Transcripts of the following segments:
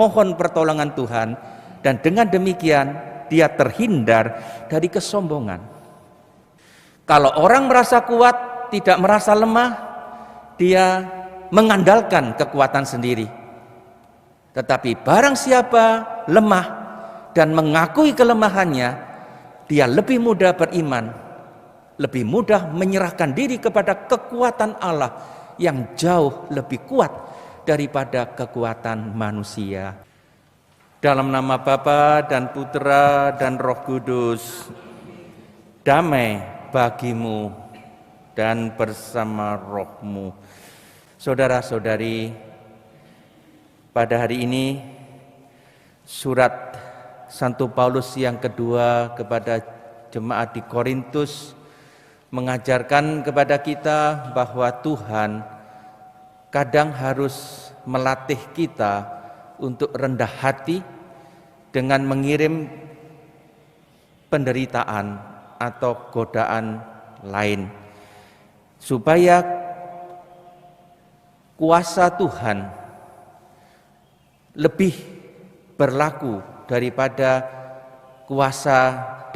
mohon pertolongan Tuhan, dan dengan demikian dia terhindar dari kesombongan. Kalau orang merasa kuat, tidak merasa lemah, dia mengandalkan kekuatan sendiri. Tetapi barang siapa lemah dan mengakui kelemahannya, dia lebih mudah beriman, lebih mudah menyerahkan diri kepada kekuatan Allah yang jauh lebih kuat daripada kekuatan manusia. Dalam nama Bapa dan Putra dan Roh Kudus, damai bagimu dan bersama rohmu. Saudara-saudari, pada hari ini surat Santo Paulus yang kedua kepada jemaat di Korintus mengajarkan kepada kita bahwa Tuhan kadang harus melatih kita untuk rendah hati dengan mengirim penderitaan atau godaan lain, supaya kuasa Tuhan lebih berlaku daripada kuasa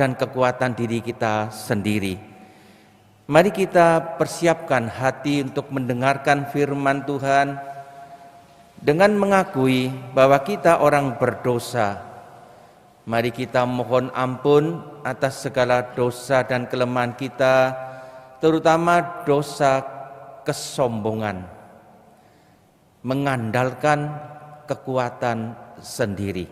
dan kekuatan diri kita sendiri. Mari kita persiapkan hati untuk mendengarkan firman Tuhan dengan mengakui bahwa kita orang berdosa. Mari kita mohon ampun atas segala dosa dan kelemahan kita, terutama dosa kesombongan, mengandalkan kekuatan sendiri.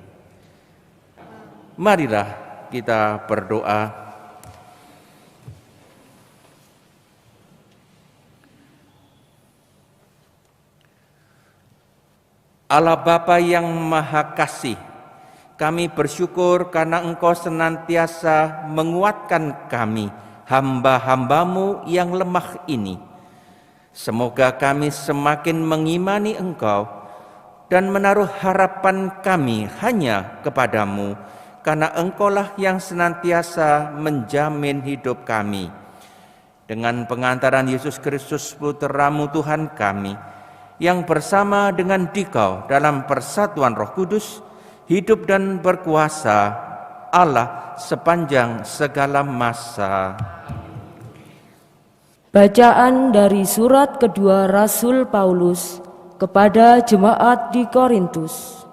Marilah kita berdoa. Allah Bapa yang Maha Kasih, kami bersyukur karena Engkau senantiasa menguatkan kami, hamba-hambamu yang lemah ini. Semoga kami semakin mengimani Engkau dan menaruh harapan kami hanya kepadamu, karena Engkaulah yang senantiasa menjamin hidup kami. Dengan pengantaran Yesus Kristus Putra-Mu Tuhan kami, yang bersama dengan Dikau dalam persatuan Roh Kudus, hidup dan berkuasa Allah sepanjang segala masa. Bacaan dari surat kedua Rasul Paulus kepada jemaat di Korintus.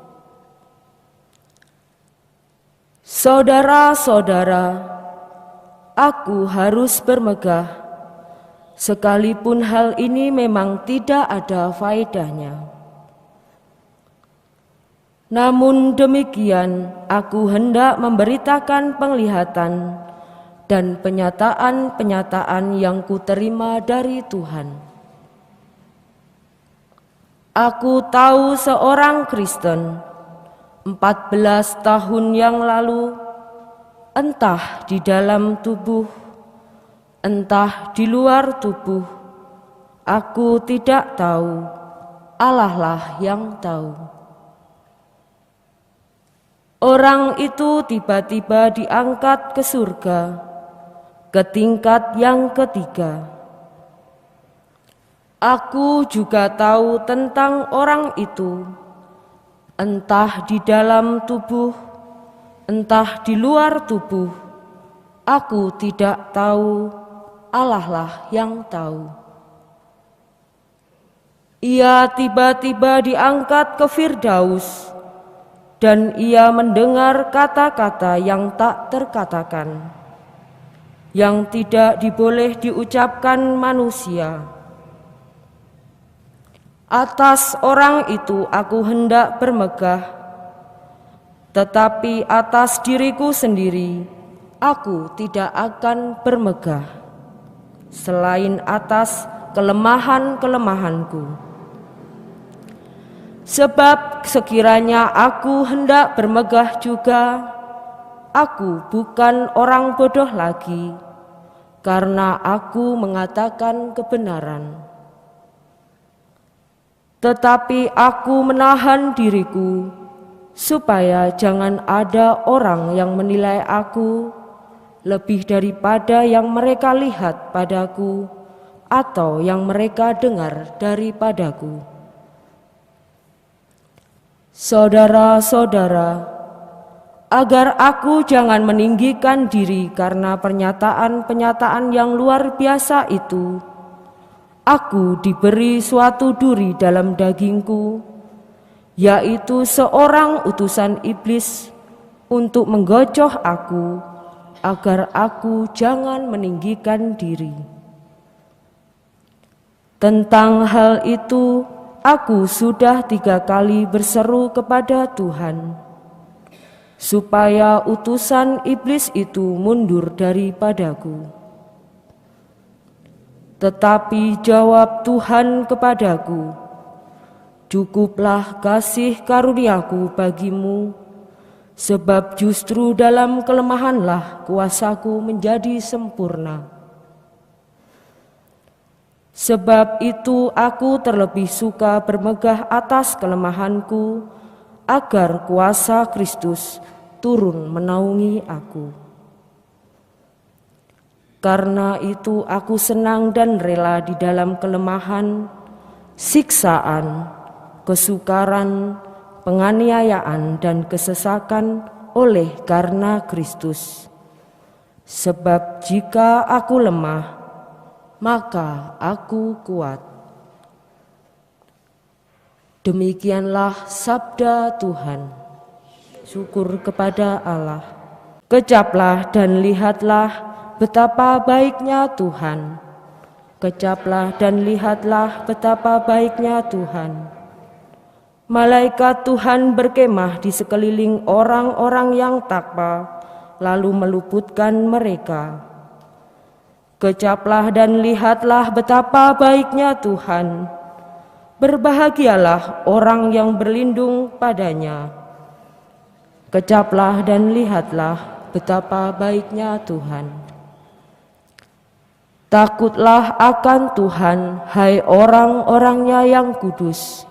Saudara-saudara, aku harus bermegah, sekalipun hal ini memang tidak ada faedahnya. Namun demikian, aku hendak memberitakan penglihatan dan penyataan-penyataan yang kuterima dari Tuhan. Aku tahu seorang Kristen 14 tahun yang lalu, entah di dalam tubuh, entah di luar tubuh, aku tidak tahu, Allah lah yang tahu. Orang itu tiba-tiba diangkat ke surga, ke tingkat yang ketiga. Aku juga tahu tentang orang itu, entah di dalam tubuh, entah di luar tubuh, aku tidak tahu, Allah lah yang tahu. Ia tiba-tiba diangkat ke Firdaus, dan ia mendengar kata-kata yang tak terkatakan, yang tidak diboleh diucapkan manusia. Atas orang itu aku hendak bermegah, tetapi atas diriku sendiri aku tidak akan bermegah, selain atas kelemahan-kelemahanku. Sebab sekiranya aku hendak bermegah juga, aku bukan orang bodoh lagi, karena aku mengatakan kebenaran. Tetapi aku menahan diriku, supaya jangan ada orang yang menilai aku lebih daripada yang mereka lihat padaku atau yang mereka dengar daripadaku. Saudara-saudara, agar aku jangan meninggikan diri karena pernyataan-pernyataan yang luar biasa itu, aku diberi suatu duri dalam dagingku, yaitu seorang utusan iblis untuk menggocoh aku, agar aku jangan meninggikan diri. Tentang hal itu, aku sudah 3 kali berseru kepada Tuhan, supaya utusan iblis itu mundur daripadaku. Tetapi jawab Tuhan kepadaku, "Cukuplah kasih karuniaku bagimu, sebab justru dalam kelemahanlah kuasaku menjadi sempurna." Sebab itu aku terlebih suka bermegah atas kelemahanku, agar kuasa Kristus turun menaungi aku. Karena itu aku senang dan rela di dalam kelemahan, siksaan, kesukaran, penganiayaan, dan kesesakan oleh karena Kristus. Sebab jika aku lemah, maka aku kuat. Demikianlah sabda Tuhan. Syukur kepada Allah. Kecaplah dan lihatlah betapa baiknya Tuhan. Kecaplah dan lihatlah betapa baiknya Tuhan. Malaikat Tuhan berkemah di sekeliling orang-orang yang takwa, lalu meluputkan mereka. Kecaplah dan lihatlah betapa baiknya Tuhan. Berbahagialah orang yang berlindung padanya. Kecaplah dan lihatlah betapa baiknya Tuhan. Takutlah akan Tuhan, hai orang-orangnya yang kudus.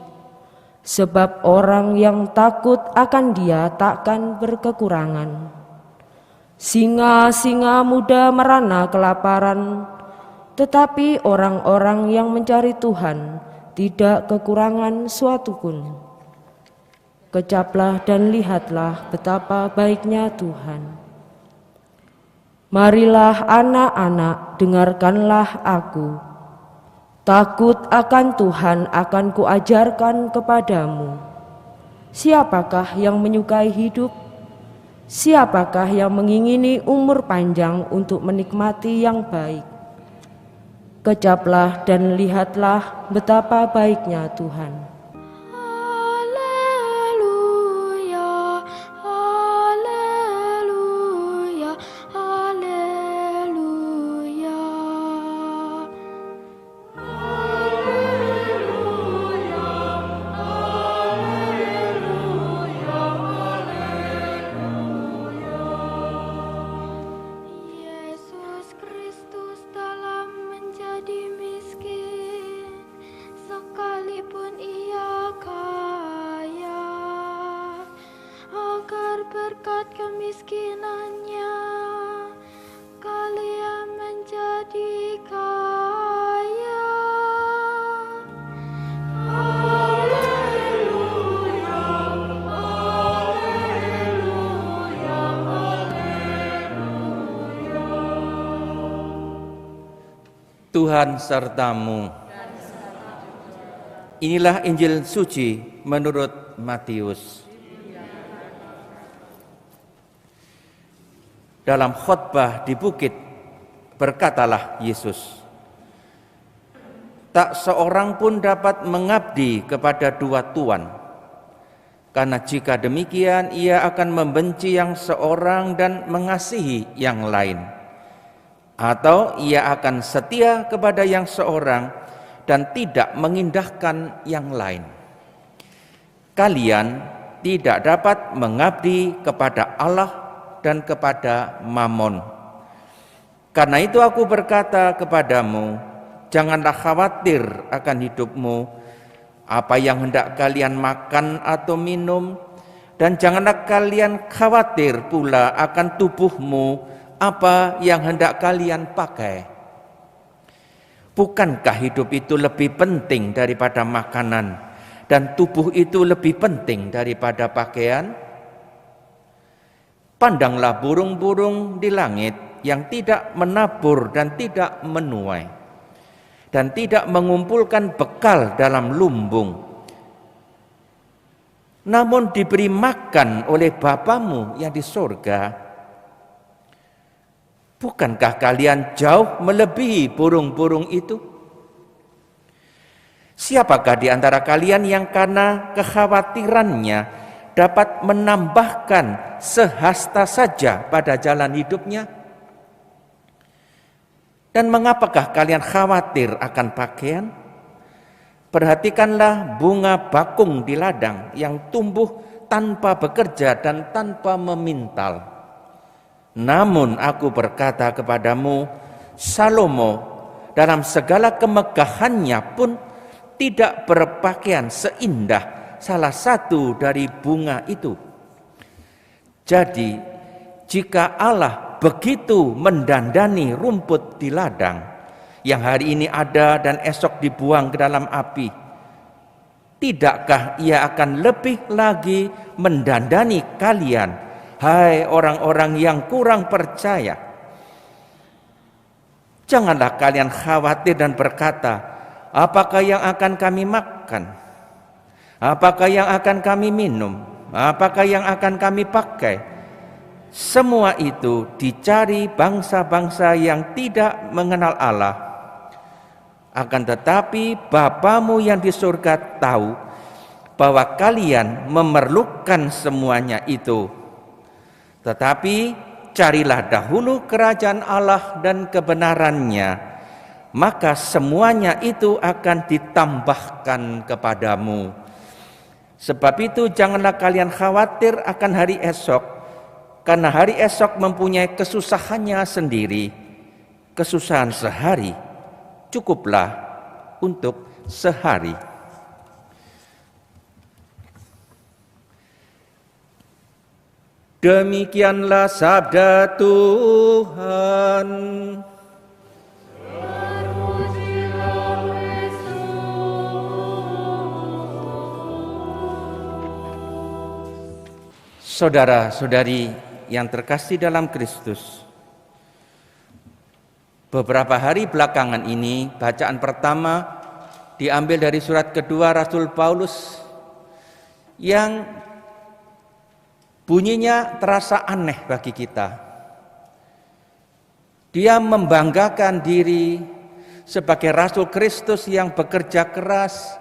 Sebab orang yang takut akan Dia takkan berkekurangan. Singa-singa muda merana kelaparan, tetapi orang-orang yang mencari Tuhan tidak kekurangan suatu pun. Kecaplah dan lihatlah betapa baiknya Tuhan. Marilah anak-anak, dengarkanlah aku. Takut akan Tuhan akan kuajarkan kepadamu. Siapakah yang menyukai hidup? Siapakah yang mengingini umur panjang untuk menikmati yang baik? Kecaplah dan lihatlah betapa baiknya Tuhan. Haleluya, haleluya, haleluya. Yesus Kristus dalam menjadi miskin, sekalipun Ia kaya, agar berkat kemiskinannya kalian menjadi kaya. Haleluya, haleluya, haleluya. Tuhan sertamu. Inilah Injil suci menurut Matius. Dalam khotbah di bukit, berkatalah Yesus, "Tak seorang pun dapat mengabdi kepada 2 tuan, karena jika demikian ia akan membenci yang seorang dan mengasihi yang lain, atau ia akan setia kepada yang seorang dan tidak mengindahkan yang lain. Kalian tidak dapat mengabdi kepada Allah dan kepada Mammon. Karena itu aku berkata kepadamu, janganlah khawatir akan hidupmu, apa yang hendak kalian makan atau minum, dan janganlah kalian khawatir pula akan tubuhmu, apa yang hendak kalian pakai. Bukankah hidup itu lebih penting daripada makanan, dan tubuh itu lebih penting daripada pakaian? Pandanglah burung-burung di langit yang tidak menabur dan tidak menuai, dan tidak mengumpulkan bekal dalam lumbung, namun diberi makan oleh Bapamu yang di surga. Bukankah kalian jauh melebihi burung-burung itu? Siapakah di antara kalian yang karena kekhawatirannya dapat menambahkan sehasta saja pada jalan hidupnya? Dan mengapakah kalian khawatir akan pakaian? Perhatikanlah bunga bakung di ladang yang tumbuh tanpa bekerja dan tanpa memintal. Namun aku berkata kepadamu, Salomo dalam segala kemegahannya pun tidak berpakaian seindah salah satu dari bunga itu. Jadi, jika Allah begitu mendandani rumput di ladang yang hari ini ada dan esok dibuang ke dalam api, tidakkah Ia akan lebih lagi mendandani kalian, hai orang-orang yang kurang percaya? Janganlah kalian khawatir dan berkata, apakah yang akan kami makan? Apakah yang akan kami minum? Apakah yang akan kami pakai? Semua itu dicari bangsa-bangsa yang tidak mengenal Allah. Akan tetapi Bapamu yang di surga tahu bahwa kalian memerlukan semuanya itu. Tetapi carilah dahulu kerajaan Allah dan kebenarannya, maka semuanya itu akan ditambahkan kepadamu. Sebab itu janganlah kalian khawatir akan hari esok, karena hari esok mempunyai kesusahannya sendiri. Kesusahan sehari cukuplah untuk sehari. Demikianlah sabda Tuhan. Saudara-saudari yang terkasih dalam Kristus, beberapa hari belakangan ini bacaan pertama diambil dari surat kedua Rasul Paulus yang bunyinya terasa aneh bagi kita. Dia membanggakan diri sebagai Rasul Kristus yang bekerja keras,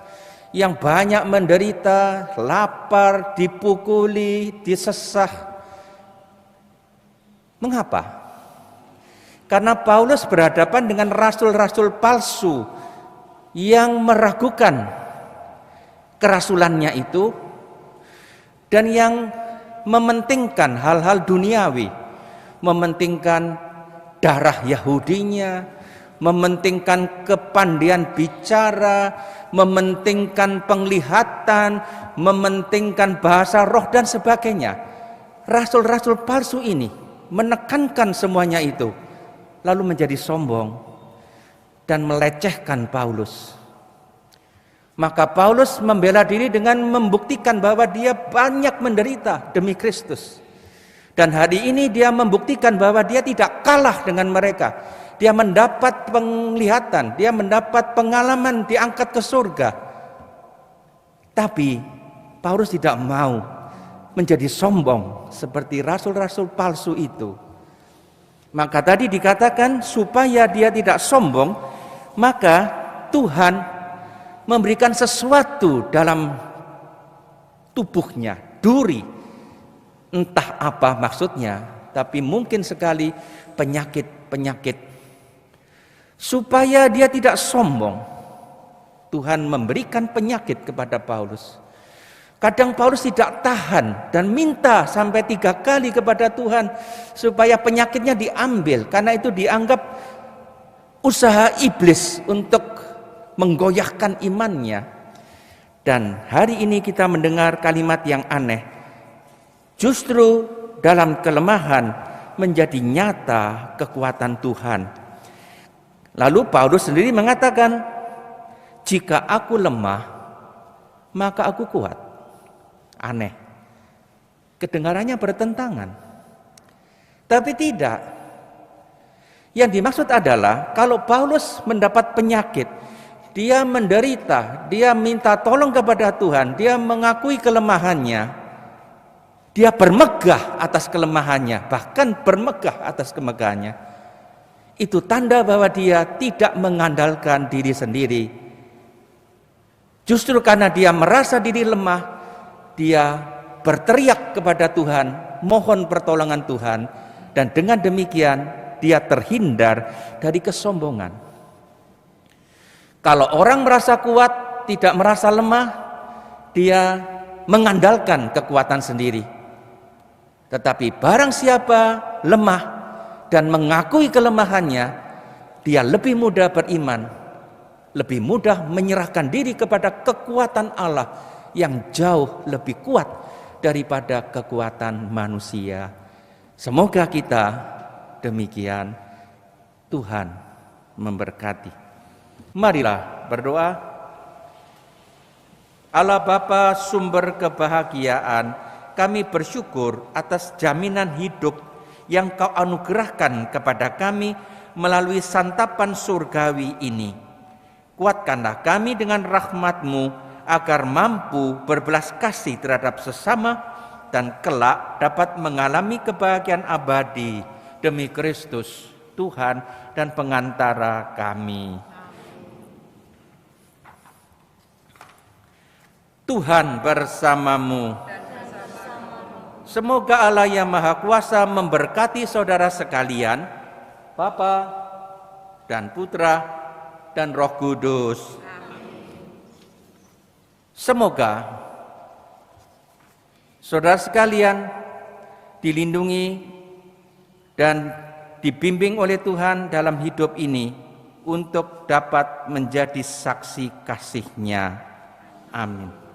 yang banyak menderita, lapar, dipukuli, disesah. Mengapa? Karena Paulus berhadapan dengan rasul-rasul palsu yang meragukan kerasulannya itu dan yang mementingkan hal-hal duniawi, mementingkan darah Yahudinya, mementingkan kepandaian bicara, mementingkan penglihatan, mementingkan bahasa roh dan sebagainya. Rasul-rasul palsu ini menekankan semuanya itu, lalu menjadi sombong dan melecehkan Paulus. Maka Paulus membela diri dengan membuktikan bahwa dia banyak menderita demi Kristus. Dan hari ini dia membuktikan bahwa dia tidak kalah dengan mereka. Dia mendapat penglihatan, dia mendapat pengalaman diangkat ke surga. Tapi Paulus tidak mau menjadi sombong seperti rasul-rasul palsu itu. Maka tadi dikatakan supaya dia tidak sombong, maka Tuhan memberikan sesuatu dalam tubuhnya, duri. Entah apa maksudnya, tapi mungkin sekali penyakit-penyakit. Supaya dia tidak sombong, Tuhan memberikan penyakit kepada Paulus. Kadang Paulus tidak tahan dan minta sampai 3 kali kepada Tuhan supaya penyakitnya diambil, karena itu dianggap usaha iblis untuk menggoyahkan imannya. Dan hari ini kita mendengar kalimat yang aneh. Justru dalam kelemahan menjadi nyata kekuatan Tuhan. Lalu Paulus sendiri mengatakan, jika aku lemah, maka aku kuat. Aneh. Kedengarannya bertentangan. Tapi tidak. Yang dimaksud adalah kalau Paulus mendapat penyakit, dia menderita, dia minta tolong kepada Tuhan, dia mengakui kelemahannya, dia bermegah atas kelemahannya, bahkan bermegah atas kemegahannya. Itu tanda bahwa dia tidak mengandalkan diri sendiri. Justru karena dia merasa diri lemah, dia berteriak kepada Tuhan, mohon pertolongan Tuhan, dan dengan demikian dia terhindar dari kesombongan. Kalau orang merasa kuat, tidak merasa lemah, dia mengandalkan kekuatan sendiri. Tetapi barang siapa lemah dan mengakui kelemahannya, dia lebih mudah beriman, lebih mudah menyerahkan diri kepada kekuatan Allah yang jauh lebih kuat daripada kekuatan manusia. Semoga kita demikian. Tuhan memberkati. Marilah berdoa. Allah Bapa sumber kebahagiaan, kami bersyukur atas jaminan hidup yang Kau anugerahkan kepada kami melalui santapan surgawi ini. Kuatkanlah kami dengan rahmat-Mu agar mampu berbelas kasih terhadap sesama dan kelak dapat mengalami kebahagiaan abadi demi Kristus, Tuhan dan pengantara kami. Tuhan bersamamu. Semoga Allah yang Maha Kuasa memberkati saudara sekalian, Bapa dan Putra dan Roh Kudus. Semoga saudara sekalian dilindungi dan dibimbing oleh Tuhan dalam hidup ini untuk dapat menjadi saksi kasih-Nya. Amin.